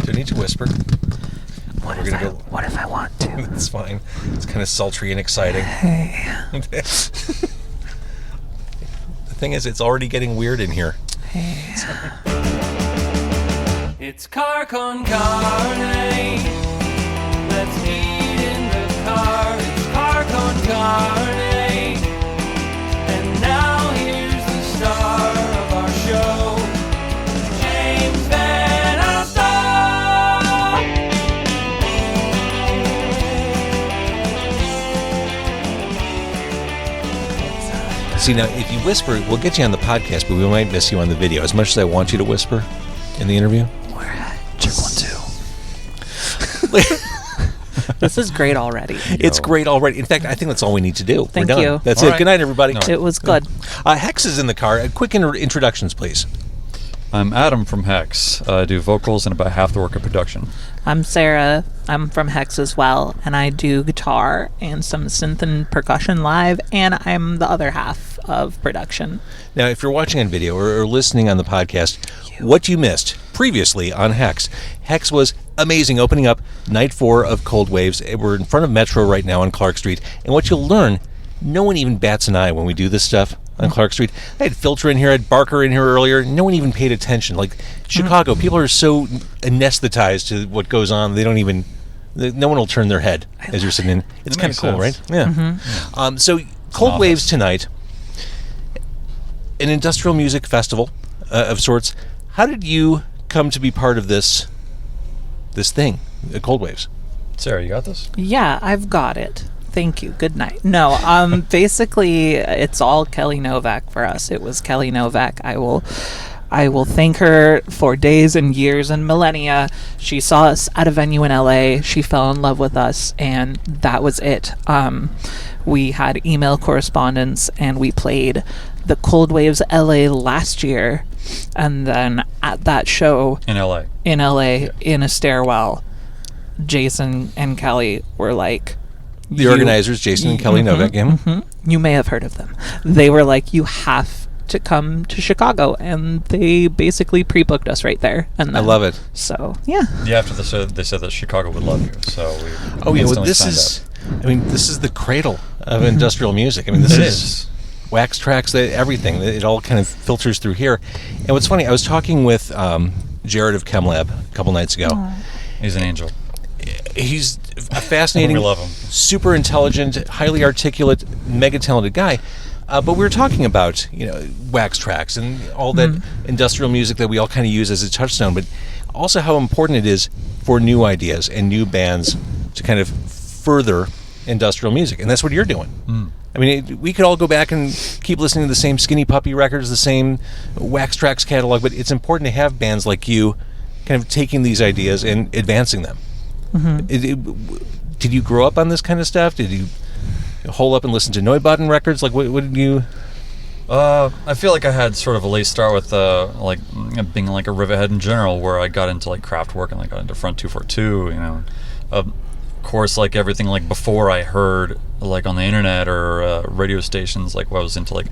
Don't need to whisper. What if I want to? That's fine. It's kind of sultry and exciting. Hey. The thing is, it's already getting weird in here. Hey. It's car con carne. Let's eat in the car. It's car con carne. And now here's the star of our show, James Van Alstyne. See, now, if you whisper, we'll get you on the podcast, but we might miss you on the video. As much as I want you to whisper in the interview. We're at check 1, 2. This is great already. It's great already. In fact, I think that's all we need to do. Thank We're done. you. That's All it. right. Good night, everybody. No. It was good. Haex is in the car. Quick introductions, please. I'm Adam from Haex. I do vocals and about half the work of production. I'm Sarah. I'm from Haex as well, and I do guitar and some synth and percussion live, and I'm the other half of production. Now, if you're watching on video or listening on the podcast, what you missed previously on Haex. Haex was amazing, opening up night 4 of Cold Waves. We're in front of Metro right now on Clark Street, and what you'll learn, no one even bats an eye when we do this stuff on Clark Street. I had Filter in here, I had Barker in here earlier. No one even paid attention. Like Chicago, people are so anesthetized to what goes on, they don't even... No one will turn their head as you're sitting in. It's kind of makes cool, sense. right? Yeah. So Cold Waves tonight, an industrial music festival of sorts. How did you come to be part of this thing, Cold Waves? Sarah, you got this? Yeah, I've got it. Thank you. Good night. No, basically, it's all Kelly Novak for us. It was Kelly Novak. I will thank her for days and years and millennia. She saw us at a venue in LA. She fell in love with us, and that was it. We had email correspondence, and we played the Cold Waves LA last year, and then at that show In LA. in a stairwell, Jason and Kelly were like, The organizers, Jason and Kelly Novak. you may have heard of them. They were like, you have to come to Chicago, and they basically pre-booked us right there. And I then, love it. So yeah, Yeah, after the show, they said that Chicago would love you. So we Oh, yeah. Well, instantly this signed is... up. I mean, this is the cradle of industrial music. I mean, this It is is. wax tracks, everything. It all kind of filters through here. And what's funny, I was talking with Jared of ChemLab a couple nights ago. He's an angel. He's a fascinating, We love him. super intelligent, highly articulate, mega talented guy. But we were talking about, wax tracks and all that industrial music that we all kind of use as a touchstone, but also how important it is for new ideas and new bands to kind of further industrial music. And that's what you're doing. I mean, we could all go back and keep listening to the same Skinny Puppy records, the same Wax Tracks catalog, but it's important to have bands like you kind of taking these ideas and advancing them. Did you grow up on this kind of stuff? Did you hole up and listen to Neubauten records? Like, what did you... I feel like I had sort of a late start with like being like a rivethead in general, where I got into like craft work and like got into Front 242. Of course, like everything like before I heard like on the internet or radio stations, like I was into like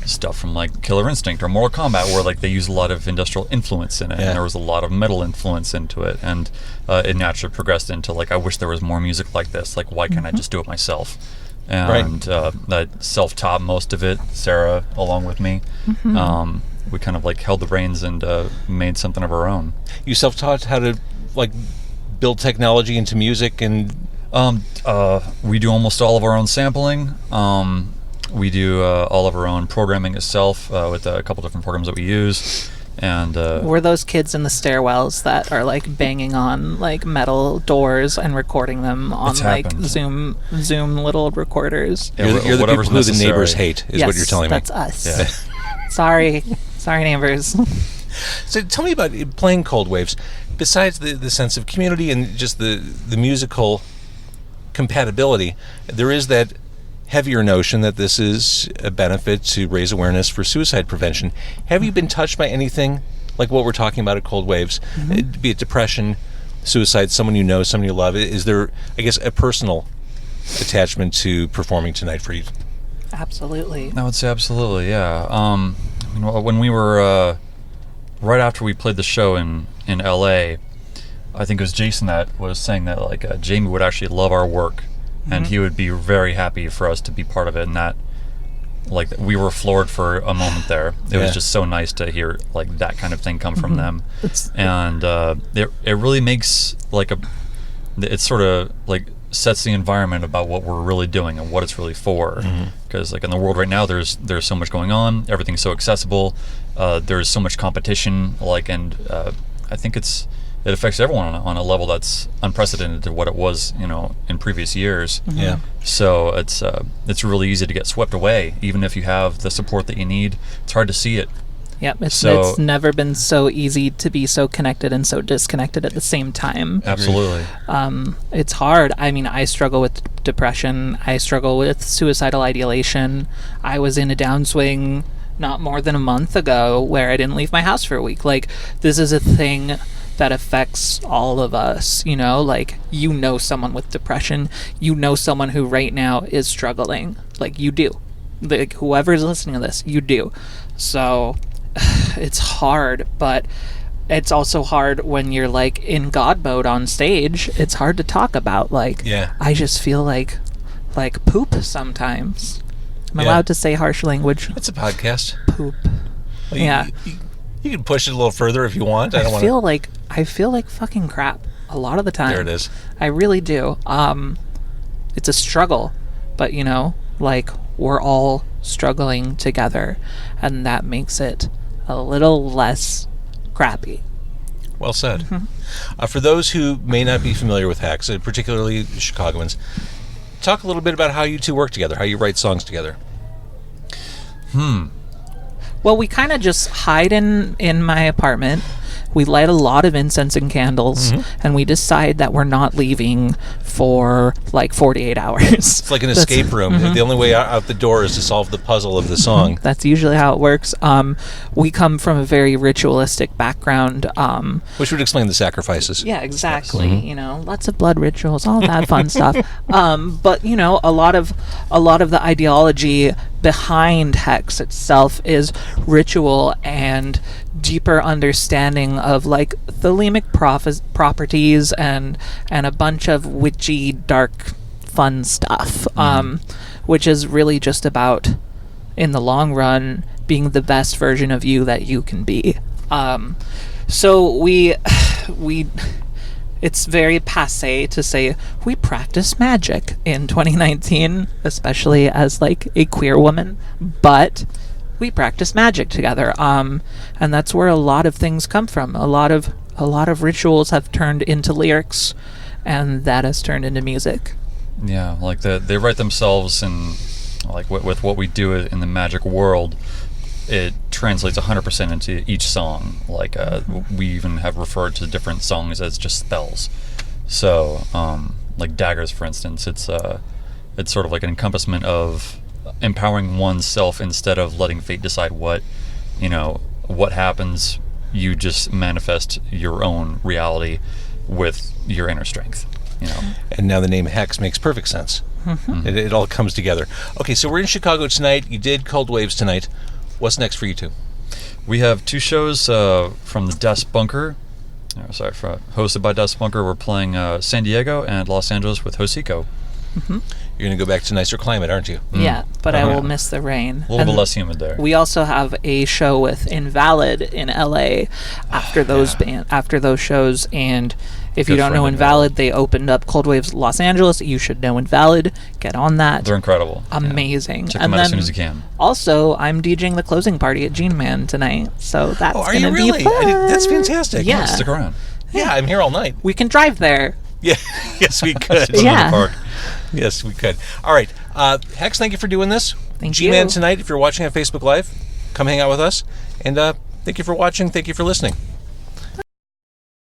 stuff from like Killer Instinct or Mortal Kombat, where like they use a lot of industrial influence in it, and there was a lot of metal influence into it, and it naturally progressed into like, I wish there was more music like this. Like, why can't I just do it myself? And that self-taught most of it, Sarah along with me. We kind of like held the reins and made something of our own. You self-taught how to like build technology into music, and we do almost all of our own sampling. We do all of our own programming itself with a couple different programs that we use. And we're those kids in the stairwells that are like banging on like metal doors and recording them on It's like happened. Zoom little recorders. Yeah, you're the whatever's people who the necessary. neighbors hate, is what you're telling me. That's us. Yeah. Sorry neighbors. So tell me about playing Cold Waves. Besides the sense of community and just the musical compatibility, there is that heavier notion that this is a benefit to raise awareness for suicide prevention. Have you been touched by anything like what we're talking about at Cold Waves? Be it depression, suicide, someone you know, someone you love? Is there, I guess, a personal attachment to performing tonight for you? Absolutely. I would say absolutely, yeah. When we were right after we played the show in LA, I think it was Jason that was saying that like Jamie would actually love our work, and he would be very happy for us to be part of it, and that like we were floored for a moment there. It was just so nice to hear like that kind of thing come from them, and it really makes like it sort of like sets the environment about what we're really doing and what it's really for. Because like in the world right now, there's so much going on. Everything's so accessible. There's so much competition. Like, and I think it affects everyone on a level that's unprecedented to what it was, in previous years. Yeah. So it's really easy to get swept away, even if you have the support that you need. It's hard to see it. Yep, it's never been so easy to be so connected and so disconnected at the same time. Absolutely. It's hard. I mean, I struggle with depression. I struggle with suicidal ideation. I was in a downswing not more than a month ago where I didn't leave my house for a week. Like, this is a thing that affects all of us, like, someone with depression, someone who right now is struggling. Like, you do. Like, whoever's listening to this, you do. So it's hard, but it's also hard when you're like in God mode on stage. It's hard to talk about. Like, I just feel like poop sometimes. Am I allowed to say harsh language? It's a podcast. Poop. Well, you can push it a little further if you want. I feel like fucking crap a lot of the time. There it is. I really do. It's a struggle, but like, we're all struggling together, and that makes it a little less crappy. Well said. For those who may not be familiar with Haex, particularly Chicagoans, talk a little bit about how you two work together, how you write songs together. Well, we kind of just hide in my apartment. We light a lot of incense and candles, and we decide that we're not leaving for like 48 hours. It's like an escape room. The only way out the door is to solve the puzzle of the song. That's usually how it works. We come from a very ritualistic background. Which would explain the sacrifices. Yeah, exactly. Yes. Lots of blood rituals, all that fun stuff. But a lot of the ideology behind Haex itself is ritual and deeper understanding of like thelemic properties and a bunch of witchy, dark, fun stuff, which is really just about, in the long run, being the best version of you that you can be. So we it's very passé to say we practice magic in 2019, especially as like a queer woman, but we practice magic together, and that's where a lot of things come from. A lot of rituals have turned into lyrics, and that has turned into music. Yeah, like they write themselves, and like with what we do in the magic world, it translates 100% into each song. Like we even have referred to different songs as just spells. So like daggers, for instance, it's sort of like an encompassment of empowering oneself instead of letting fate decide what happens. You just manifest your own reality with your inner strength. And now the name Haex makes perfect sense. It all comes together. Okay, so we're in Chicago tonight. You did Cold Waves tonight. What's next for you two? We have two shows from the Dust Bunker. Hosted by Dust Bunker. We're playing San Diego and Los Angeles with Hocico. You're going to go back to nicer climate, aren't you? Yeah, but I will miss the rain. A little bit less humid there. We also have a show with Invalid in LA after those shows, and if you don't know Invalid, they opened up Cold Waves Los Angeles. You should know Invalid. Get on that. They're incredible. Amazing. Check them out as soon as you can. Also, I'm DJing the closing party at Gene Man tonight, so that's going to be fun. That's fantastic. Yeah. Stick around. Yeah, I'm here all night. We can drive there. Yeah, yes, we could. Yeah. Park. Yes, we could. All right. Haex, thank you for doing this. Thank G-Man you. tonight, if you're watching on Facebook Live, come hang out with us. And thank you for watching. Thank you for listening.